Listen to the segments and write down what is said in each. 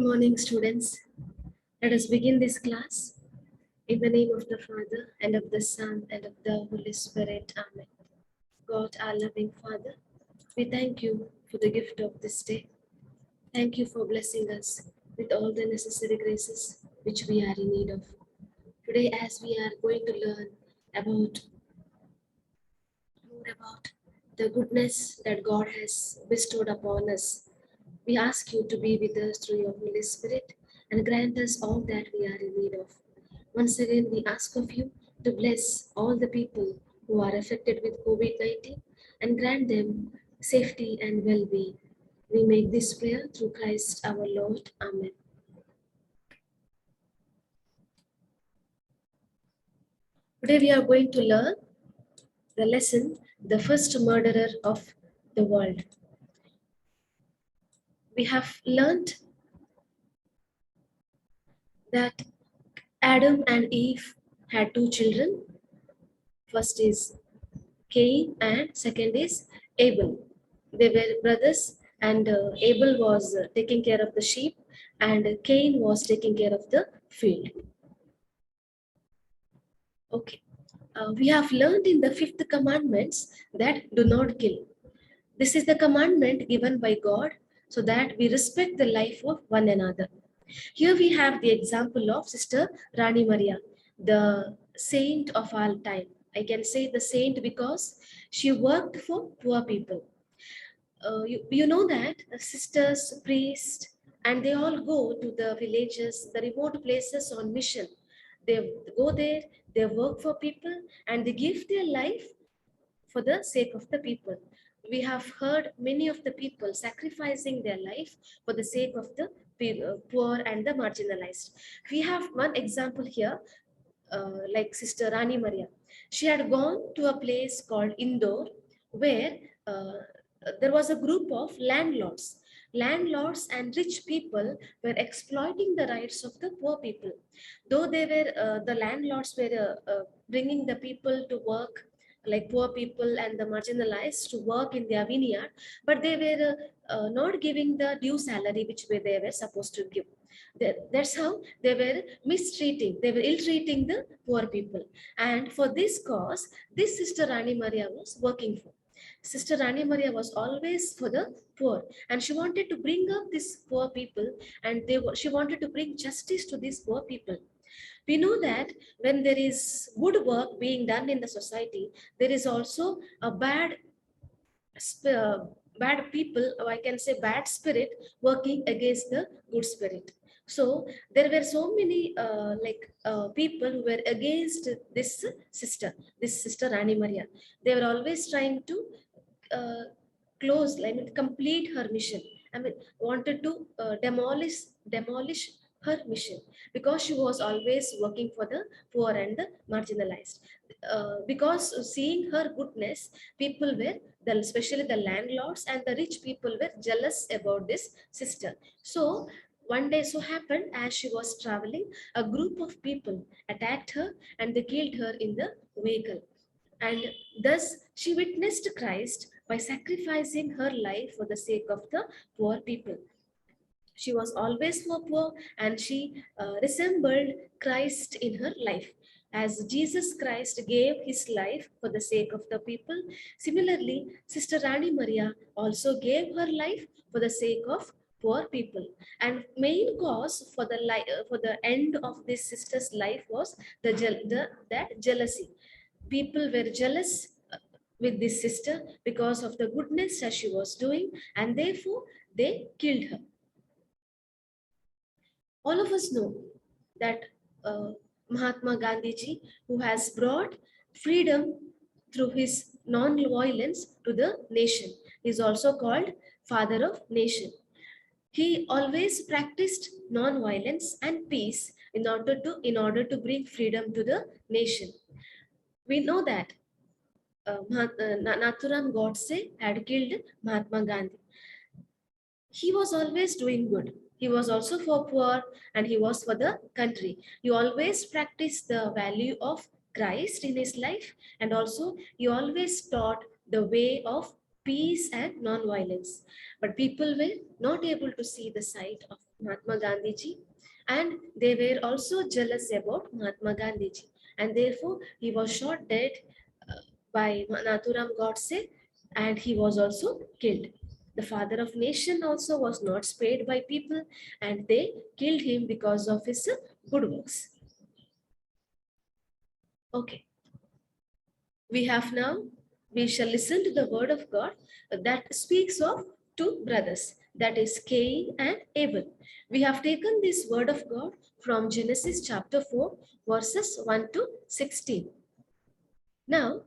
Good morning, students. Let us begin this class in the name of the Father, and of the Son, and of the Holy Spirit. Amen. God, our loving Father, we thank you for the gift of this day. Thank you for blessing us with all the necessary graces which we are in need of. Today, as we are going to learn about more about the goodness that God has bestowed upon us, we ask you to be with us through your Holy Spirit and grant us all that we are in need of. Once again, we ask of you to bless all the people who are affected with COVID-19 and grant them safety and well-being. We make this prayer through Christ our Lord. Amen. Today we are going to learn the lesson, the first murderer of the world. We have learned that Adam and Eve had two children. First is Cain and second is Abel. They were brothers, and Abel was taking care of the sheep and Cain was taking care of the field. Okay. We have learned in the fifth commandments that do not kill. This is the commandment given by God so that we respect the life of one another. Here we have the example of Sister Rani Maria, the saint of all time. I can say the saint because she worked for poor people. You know that sisters, priests, and they all go to the villages, the remote places on mission. They go there, they work for people, and they give their life for the sake of the people. We have heard many of the people sacrificing their life for the sake of the poor and the marginalized. We have one example here, like Sister Rani Maria. She had gone to a place called Indore where there was a group of landlords. Landlords and rich people were exploiting the rights of the poor people. Though they were, the landlords were bringing the people to work, like poor people and the marginalized to work in their vineyard, but they were not giving the due salary which they were supposed to give. That's how they were mistreating, they were ill-treating the poor people. And for this cause, this Sister Rani Maria was working for. Sister Rani Maria was always for the poor, and she wanted to bring up these poor people, and she wanted to bring justice to these poor people. We know that when there is good work being done in the society, there is also a bad people, or I can say bad spirit, working against the good spirit. So there were so many people who were against this sister Rani Maria. They were always trying to complete her mission. I mean, wanted to demolish her mission because she was always working for the poor and the marginalized. Because seeing her goodness, people were, especially the landlords and the rich people, were jealous about this sister. So one day so happened, as she was traveling, a group of people attacked her and they killed her in the vehicle. And thus she witnessed Christ by sacrificing her life for the sake of the poor people. She was always for poor, and she resembled Christ in her life. As Jesus Christ gave his life for the sake of the people, similarly, Sister Rani Maria also gave her life for the sake of poor people. And main cause for the end of this sister's life was that jealousy. People were jealous with this sister because of the goodness that she was doing, and therefore they killed her. All of us know that Mahatma Gandhi ji, who has brought freedom through his non-violence to the nation, is also called Father of Nation. He always practiced non-violence and peace in order to bring freedom to the nation. We know that Nathuram Godse had killed Mahatma Gandhi. He was always doing good. He was also for poor and he was for the country. He always practiced the value of Christ in his life, and also he always taught the way of peace and non-violence. But people were not able to see the side of Mahatma Gandhi ji, and they were also jealous about Mahatma Gandhi ji, and therefore he was shot dead by Nathuram Godse, and he was also killed. The father of nation also was not spared by people, and they killed him because of his good works. Okay, we shall listen to the word of God that speaks of two brothers, that is Cain and Abel. We have taken this word of God from Genesis chapter 4, verses 1 to 16. Now,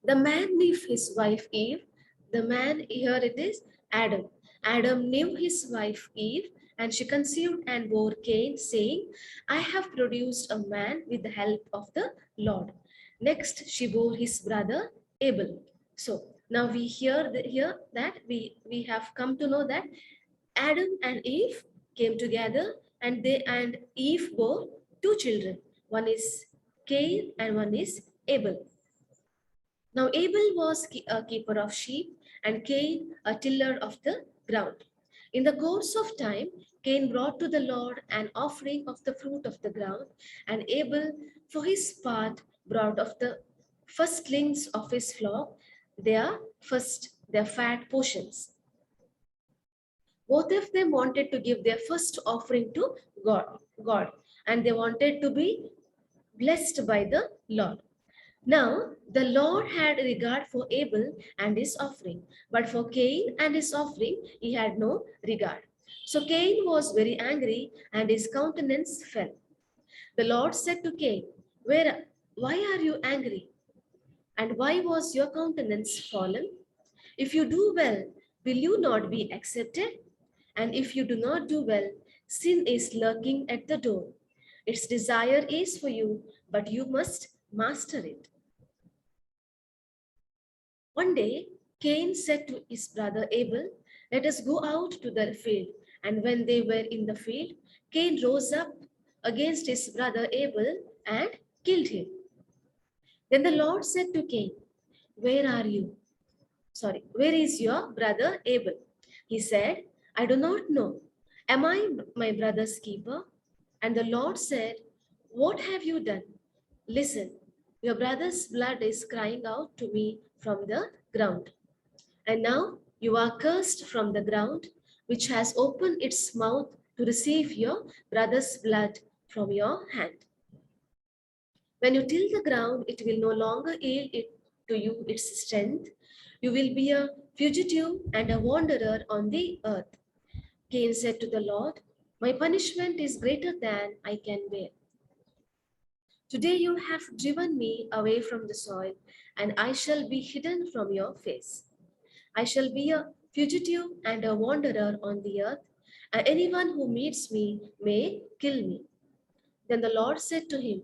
the man knew his wife Eve. The man, here it is, Adam. Adam knew his wife Eve, and she conceived and bore Cain, saying, I have produced a man with the help of the Lord. Next, she bore his brother Abel. So now we hear that we have come to know that Adam and Eve came together, and Eve bore two children. One is Cain and one is Abel. Now Abel was a keeper of sheep, and Cain a tiller of the ground. In the course of time, Cain brought to the Lord an offering of the fruit of the ground, and Abel, for his part, brought of the firstlings of his flock, their fat portions. Both of them wanted to give their first offering to God, and they wanted to be blessed by the Lord. Now, the Lord had regard for Abel and his offering, but for Cain and his offering, he had no regard. So Cain was very angry, and his countenance fell. The Lord said to Cain, why are you angry? And why was your countenance fallen? If you do well, will you not be accepted? And if you do not do well, sin is lurking at the door. Its desire is for you, but you must master it. One day, Cain said to his brother Abel, let us go out to the field. And when they were in the field, Cain rose up against his brother Abel and killed him. Then the Lord said to Cain, where are you? Where is your brother Abel? He said, I do not know. Am I my brother's keeper? And the Lord said, what have you done? Listen, your brother's blood is crying out to me from the ground. And now you are cursed from the ground, which has opened its mouth to receive your brother's blood from your hand. When you till the ground, it will no longer yield it to you its strength. You will be a fugitive and a wanderer on the earth. Cain said to the Lord, my punishment is greater than I can bear. Today you have driven me away from the soil, and I shall be hidden from your face. I shall be a fugitive and a wanderer on the earth, and anyone who meets me may kill me. Then the Lord said to him,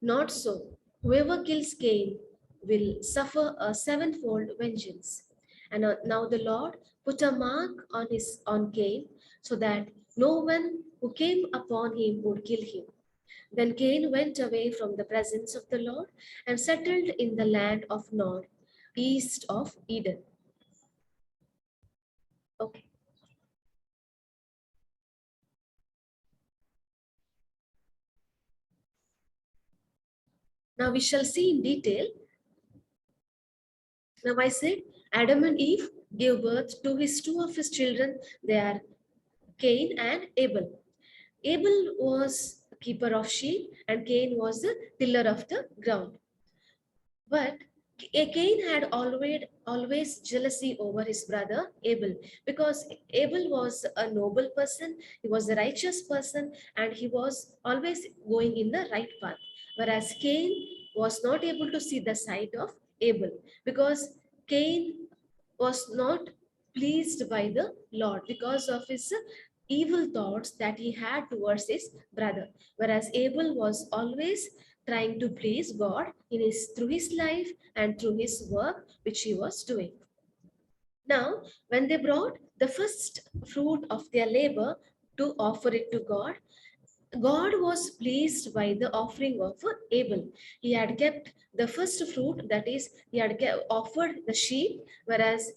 not so. Whoever kills Cain will suffer a sevenfold vengeance. And now the Lord put a mark on Cain, so that no one who came upon him would kill him. Then Cain went away from the presence of the Lord and settled in the land of Nod, east of Eden. Okay. Now we shall see in detail. Now I said Adam and Eve gave birth to two of his children. They are Cain and Abel. Abel was a keeper of sheep, and Cain was the tiller of the ground. But Cain had always jealousy over his brother Abel, because Abel was a noble person, he was a righteous person, and he was always going in the right path. Whereas Cain was not able to see the side of Abel, because Cain was not pleased by the Lord because of his evil thoughts that he had towards his brother. Whereas Abel was always trying to please God through his life and through his work which he was doing. Now, when they brought the first fruit of their labor to offer it to God, God was pleased by the offering of Abel. He had kept the first fruit, that is, he had offered the sheep, whereas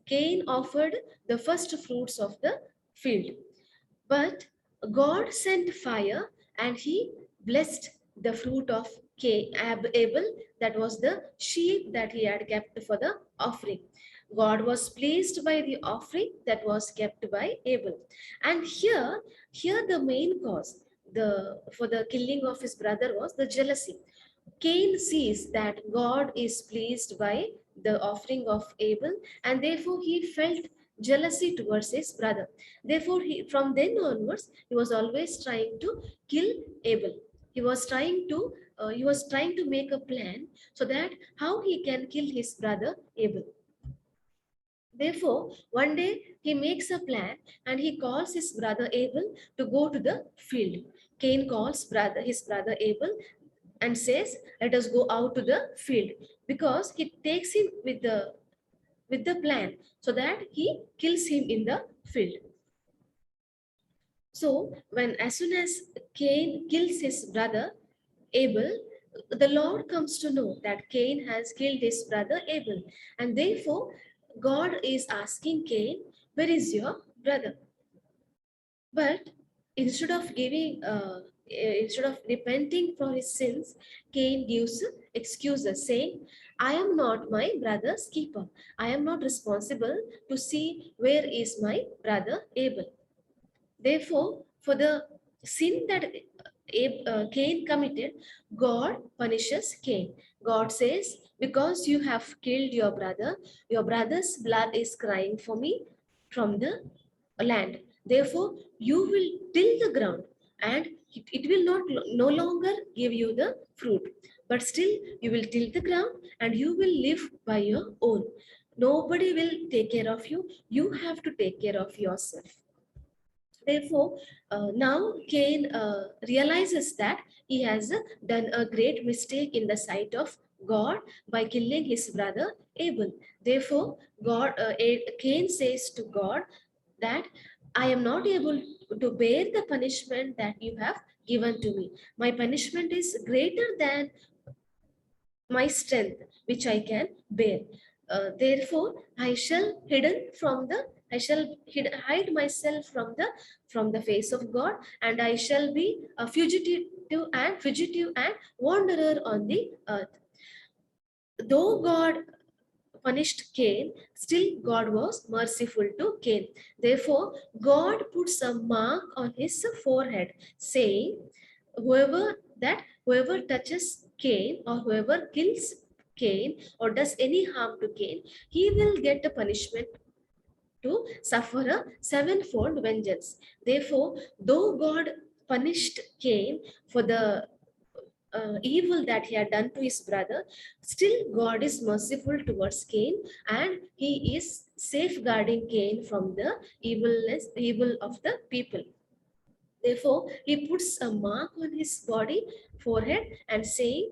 Cain offered the first fruits of the field. But God sent fire and he blessed the fruit of Abel, that was the sheep that he had kept for the offering. God was pleased by the offering that was kept by Abel. And here the main cause for the killing of his brother was the jealousy. Cain sees that God is pleased by the offering of Abel, and therefore he felt jealousy towards his brother. Therefore, from then onwards, he was always trying to kill Abel. He was trying to make a plan so that how he can kill his brother Abel. Therefore, one day he makes a plan and he calls his brother Abel to go to the field. Cain calls his brother Abel and says, "Let us go out to the field," because he takes him with the plan so that he kills him in the field. So as soon as Cain kills his brother Abel, the Lord comes to know that Cain has killed his brother Abel, and therefore God is asking Cain, "Where is your brother?" But instead of instead of repenting for his sins, Cain gives excuses, saying, "I am not my brother's keeper. I am not responsible to see where is my brother Abel." Therefore, for the sin that Cain committed, God punishes Cain. God says, "Because you have killed your brother's blood is crying for me from the land. Therefore, you will till the ground, and it will no longer give you the fruit. But still, you will till the ground and you will live by your own. Nobody will take care of you. You have to take care of yourself." Therefore, now Cain realizes that he has done a great mistake in the sight of God by killing his brother Abel. Therefore, Cain says to God that, "I am not able to bear the punishment that you have given to me. My punishment is greater than my strength, which I can bear. Therefore, I shall hide myself from the face of God, and I shall be a fugitive and wanderer on the earth." Though God punished Cain, still God was merciful to Cain. Therefore, God puts a mark on his forehead, saying, whoever touches Cain, or whoever kills Cain or does any harm to Cain, he will get a punishment to suffer a sevenfold vengeance. Therefore, though God punished Cain for the evil that he had done to his brother, still God is merciful towards Cain, and he is safeguarding Cain from the evil of the people. Therefore, he puts a mark on his forehead, and saying,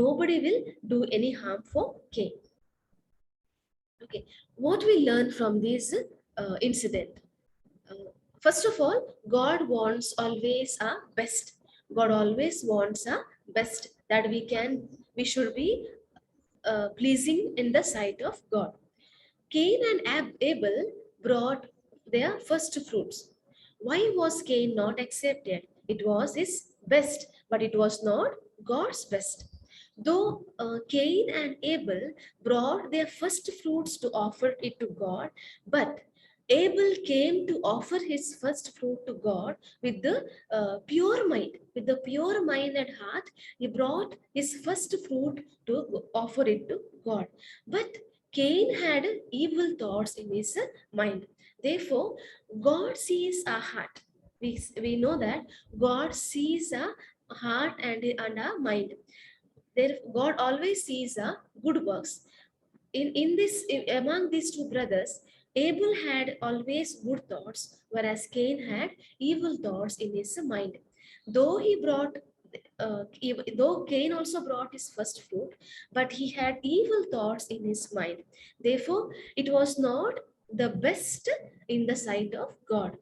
"Nobody will do any harm for Cain." Okay, what we learn from this incident? Uh, First of all, God wants always our best. God always wants our best, that we should be pleasing in the sight of God. Cain and Abel brought their first fruits. Why was Cain not accepted? It was his best, but it was not God's best. Though Cain and Abel brought their first fruits to offer it to God, but Abel came to offer his first fruit to God with the pure mind. With the pure mind and heart, he brought his first fruit to offer it to God. But Cain had evil thoughts in his mind. Therefore, God sees our heart. We know that God sees our heart and our mind. God always sees our good works. Among these two brothers, Abel had always good thoughts, whereas Cain had evil thoughts in his mind. Though he brought though Cain also brought his first fruit, but he had evil thoughts in his mind. Therefore, it was not the best in the sight of God.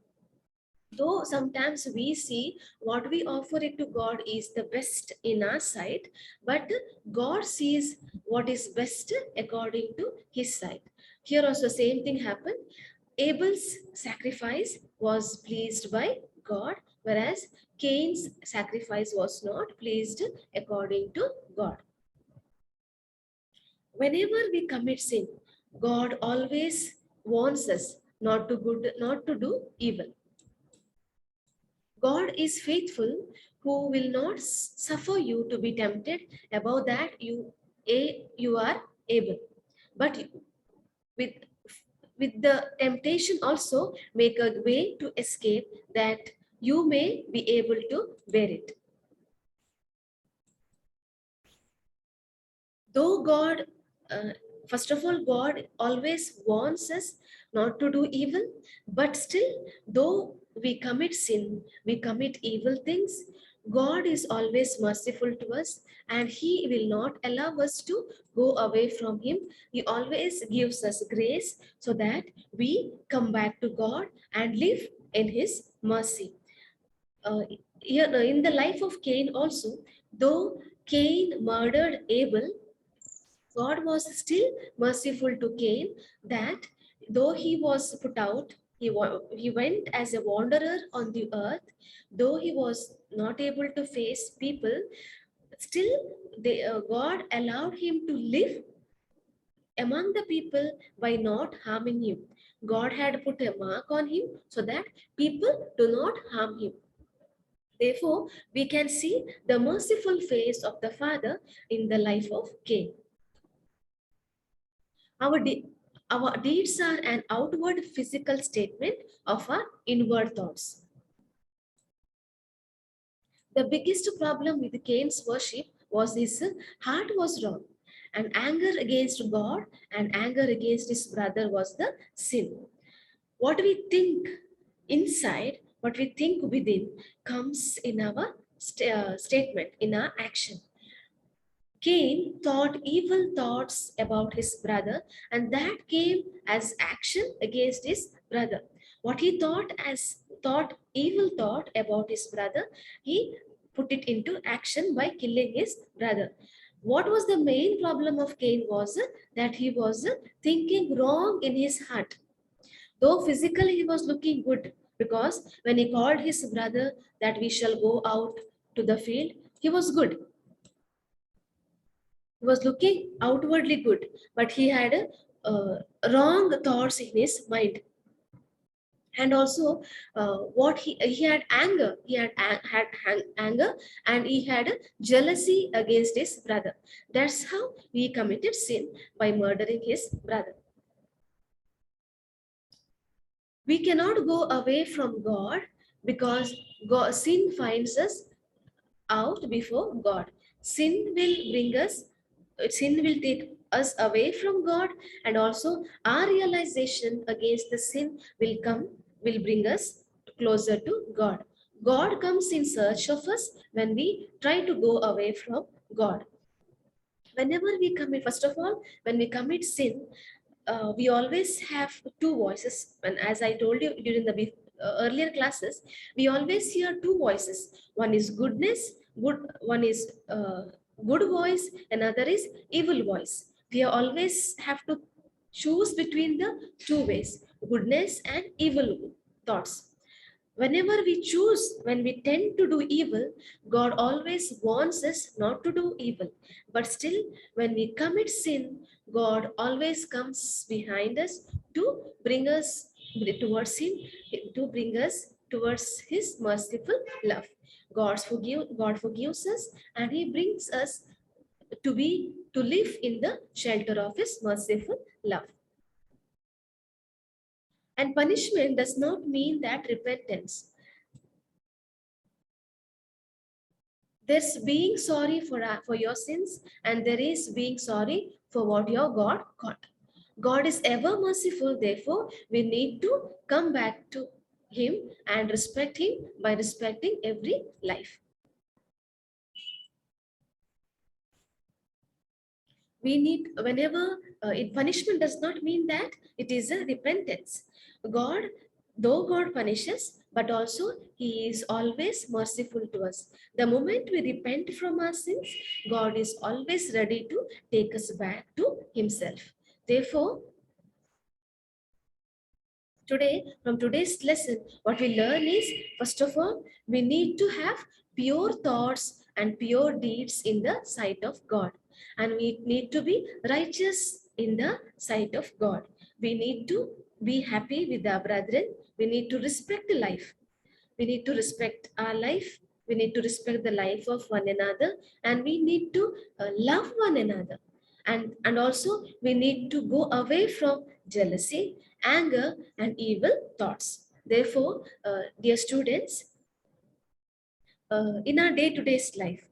Though sometimes we see what we offer it to God is the best in our sight, but God sees what is best according to his sight. Here also same thing happened. Abel's sacrifice was pleased by God, whereas Cain's sacrifice was not pleased according to God. Whenever we commit sin, God always warns us not to do evil. God is faithful, who will not suffer you to be tempted above that you are able. But with with the temptation also make a way to escape, that you may be able to bear it. Though God, uh, first of all, God always wants us not to do evil, but still, though we commit sin, we commit evil things, God is always merciful to us, and He will not allow us to go away from Him. He always gives us grace so that we come back to God and live in His mercy. Uh, in the life of Cain also, though Cain murdered Abel, God was still merciful to Cain, that though he was put out, he went as a wanderer on the earth, though he was not able to face people, still God allowed him to live among the people by not harming him. God had put a mark on him so that people do not harm him. Therefore, we can see the merciful face of the Father in the life of Cain. Our, de- our deeds are an outward physical statement of our inward thoughts. The biggest problem with Cain's worship was his heart was wrong, and anger against God and anger against his brother was the sin. What we think inside, what we think within, comes in our statement, in our action. Cain thought evil thoughts about his brother, and that came as action against his brother. What he thought evil thought about his brother, he put it into action by killing his brother. What was the main problem of Cain was that he was thinking wrong in his heart. Though physically he was looking good, because when he called his brother that we shall go out to the field, he was good. He was looking outwardly good, but he had wrong thoughts in his mind. And also, what he had anger, anger, and he had jealousy against his brother. That's how he committed sin, by murdering his brother. We cannot go away from God, because sin finds us out before God. Sin will bring us, sin will take us away from God, and also our realization against the sin will bring us closer to God. God comes in search of us when we try to go away from God. Whenever we commit, first of all, when we commit sin, we always have two voices. And as I told you during the earlier classes, we always hear two voices. One is one is good voice, another is evil voice. We always have to choose between the two ways, goodness and evil thoughts. Whenever we choose, when we tend to do evil, God always wants us not to do evil. But still, when we commit sin, God always comes behind us to bring us towards him, to bring us towards his merciful love. God forgives us, and he brings us to live in the shelter of his merciful love. And punishment does not mean that repentance. There's being sorry for your sins, and there is being sorry for what your God got. God is ever merciful, therefore, we need to come back to Him and respect Him by respecting every life. We need, whenever punishment does not mean that it is a repentance. God Though God punishes, but also He is always merciful to us. The moment we repent from our sins, God is always ready to take us back to Himself. Therefore, today, from today's lesson, what we learn is, first of all, we need to have pure thoughts and pure deeds in the sight of God. And we need to be righteous in the sight of God. We need to be happy with our brethren. We need to respect life. We need to respect our life. We need to respect the life of one another. And we need to love one another. And also, we need to go away from jealousy, anger, and evil thoughts. Therefore, dear students, in our day-to-day life,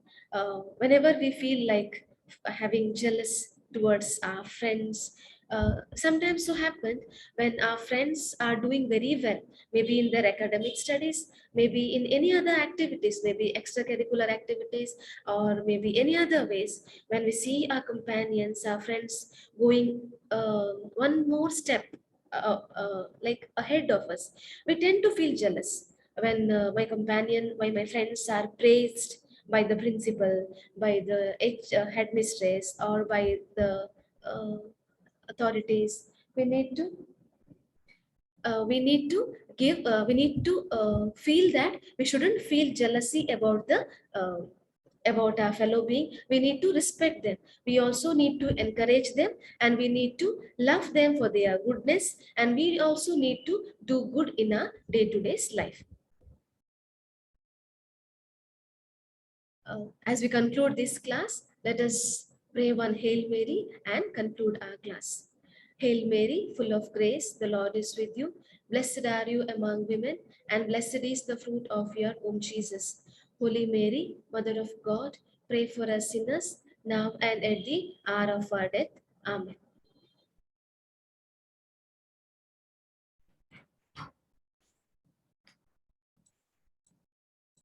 whenever we feel like having jealous towards our friends, sometimes so happen when our friends are doing very well, maybe in their academic studies, maybe in any other activities, maybe extracurricular activities, or maybe any other ways, when we see our companions, our friends going one more step like ahead of us, we tend to feel jealous when my friends are praised by the principal, by the headmistress, or by the uh, authorities. We need to feel that we shouldn't feel jealousy about the uh, about our fellow being. We need to respect them. We also need to encourage them, and we need to love them for their goodness, and we also need to do good in our day-to-day life. As we conclude this class, let us pray one Hail Mary and conclude our class. Hail Mary, full of grace, the Lord is with you. Blessed are you among women, and blessed is the fruit of your womb, Jesus. Holy Mary, Mother of God, pray for us sinners, now and at the hour of our death. Amen.